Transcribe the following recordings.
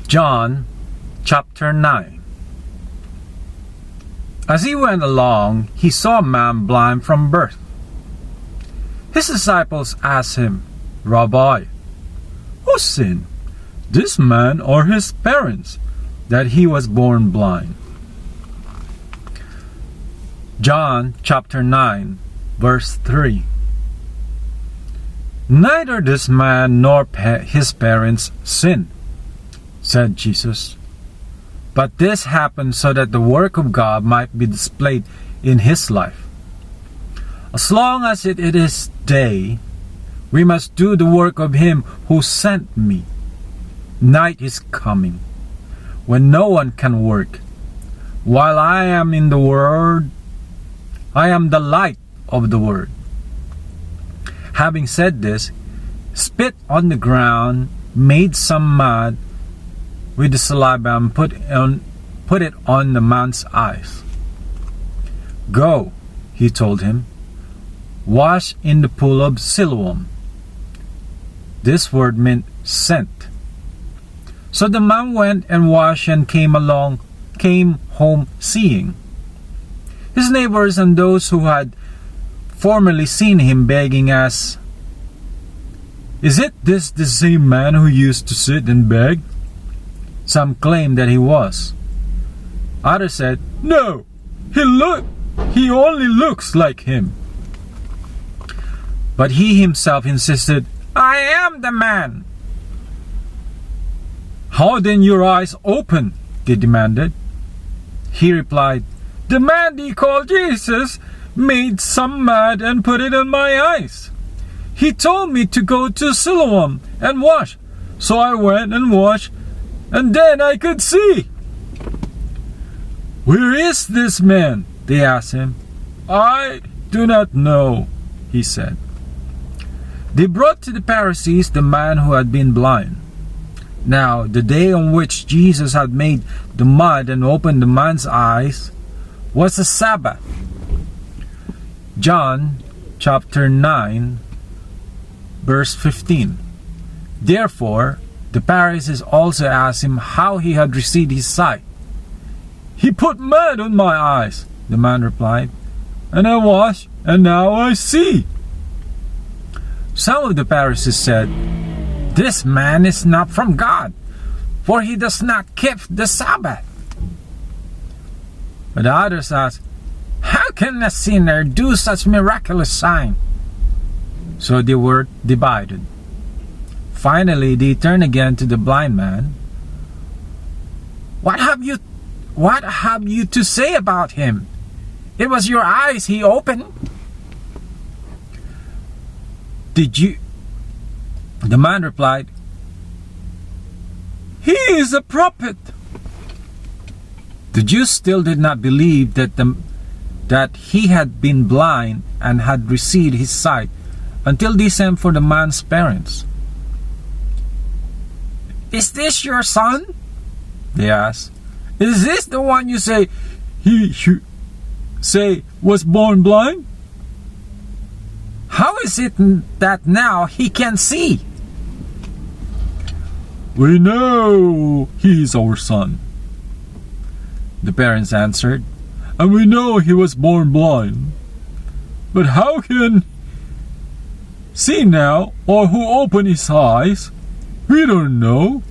John chapter 9. As he went along, he saw a man blind from birth. His disciples asked him, "Rabbi, who sinned, this man or his parents, that he was born blind?" John chapter 9, verse 3. "Neither this man nor his parents sinned," said Jesus, "but this happened so that the work of God might be displayed in his life. As long as it is day, we must do the work of him who sent me. Night is coming, when no one can work. While I am in the world, I am the light of the world." Having said this, spit on the ground, made some mud with the saliva, and put it on the man's eyes. "Go," he told him, "wash in the pool of Siloam." This word meant sent. So the man went and washed and came home seeing. His neighbors and those who had formerly seen him begging asked, "Is it this the same man who used to sit and beg?" Some claimed that he was. Others said, "No, he only looks like him." But he himself insisted, "I am the man." "How then your eyes open?" they demanded. He replied, "The man they call Jesus made some mud and put it on my eyes. He told me to go to Siloam and wash. So I went and washed, and then I could see." "Where is this man?" they asked him. "I do not know," he said. They brought to the Pharisees the man who had been blind. Now, the day on which Jesus had made the mud and opened the man's eyes was the Sabbath. John chapter 9, verse 15. Therefore, the Pharisees also asked him how he had received his sight. "He put mud on my eyes," the man replied, "and I washed, and now I see." Some of the Pharisees said, "This man is not from God, for he does not keep the Sabbath." But others asked, "How can a sinner do such miraculous sign?" So they were divided. Finally, they turned again to the blind man. What have you to say about him? It was your eyes he opened." The man replied, "He is a prophet." The Jews still did not believe that he had been blind and had received his sight until they sent for the man's parents. "Is this your son?" they asked. "Is this the one you say was born blind? How is it that now he can see?" "We know he is our son," the parents answered, "and we know he was born blind. But how can see now, or who opened his eyes? We don't know.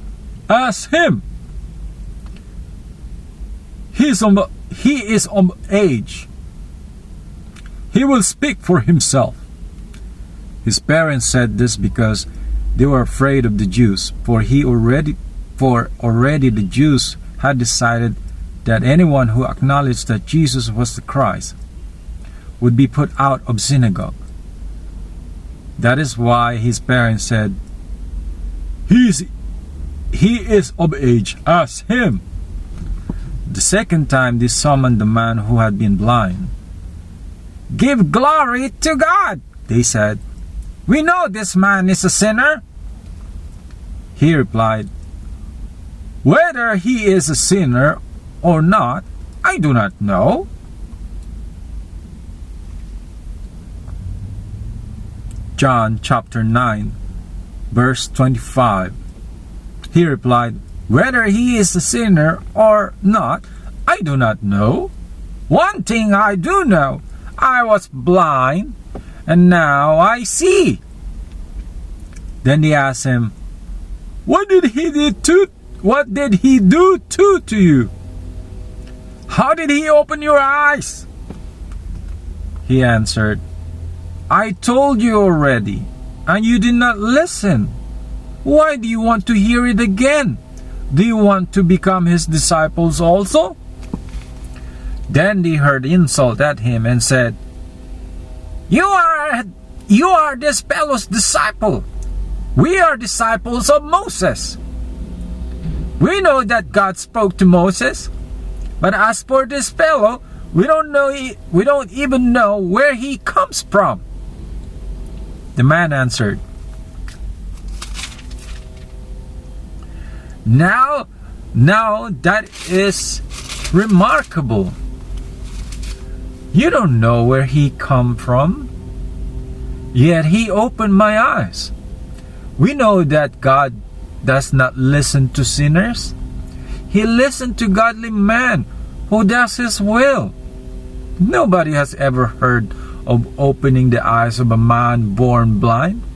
Ask him. He is of age. He will speak for himself." His parents said this because they were afraid of the Jews, for already the Jews had decided that anyone who acknowledged that Jesus was the Christ would be put out of synagogue. That is why his parents said, He is of age, ask him." The second time they summoned the man who had been blind. "Give glory to God," they said. "We know this man is a sinner." He replied, "Whether he is a sinner or not, I do not know." John chapter 9, verse 25. He replied, Whether he is a sinner or not, I do not know. One thing I do know, I was blind, and now I see." Then they asked him, What did he do to you? How did he open your eyes?" He answered, "I told you already, and you did not listen. Why do you want to hear it again? Do you want to become his disciples also?" Then they hurled insult at him and said, You are this fellow's disciple. We are disciples of Moses. We know that God spoke to Moses, but as for this fellow, we don't even know where he comes from." The man answered, Now that is remarkable. You don't know where he come from, yet he opened my eyes. We know that God does not listen to sinners. He listens to godly man who does his will. Nobody has ever heard of opening the eyes of a man born blind.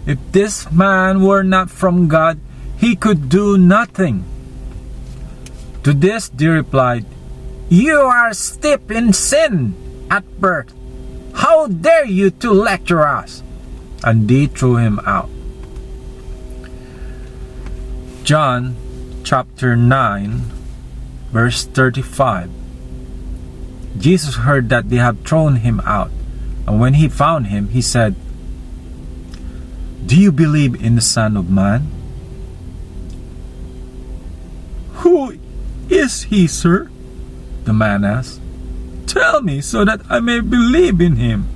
If this man were not from God, he could do nothing. To this they replied, "You are steeped in sin at birth. How dare you to lecture us?" And they threw him out. John chapter 9, verse 35. Jesus heard that they had thrown him out, and when he found him, he said, "Do you believe in the Son of Man?" "Who is he, sir?" the man asked. "Tell me so that I may believe in him."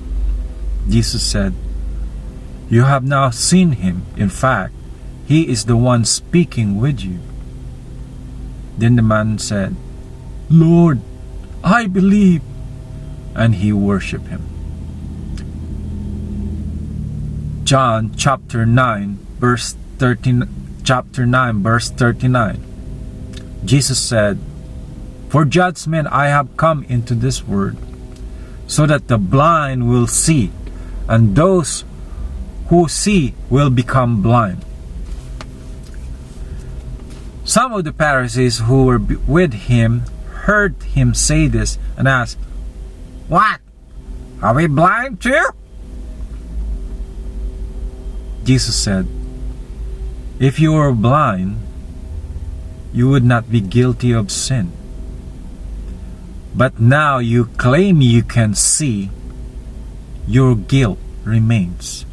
Jesus said, "You have now seen him. In fact, he is the one speaking with you." Then the man said, "Lord, I believe," and he worshiped him. John chapter 9 verse 39. Jesus said, "For judgment I have come into this world, so that the blind will see, and those who see will become blind." Some of the Pharisees who were with him heard him say this and asked, "What? Are we blind too?" Jesus said, "If you were blind, you would not be guilty of sin. But now you claim you can see, your guilt remains."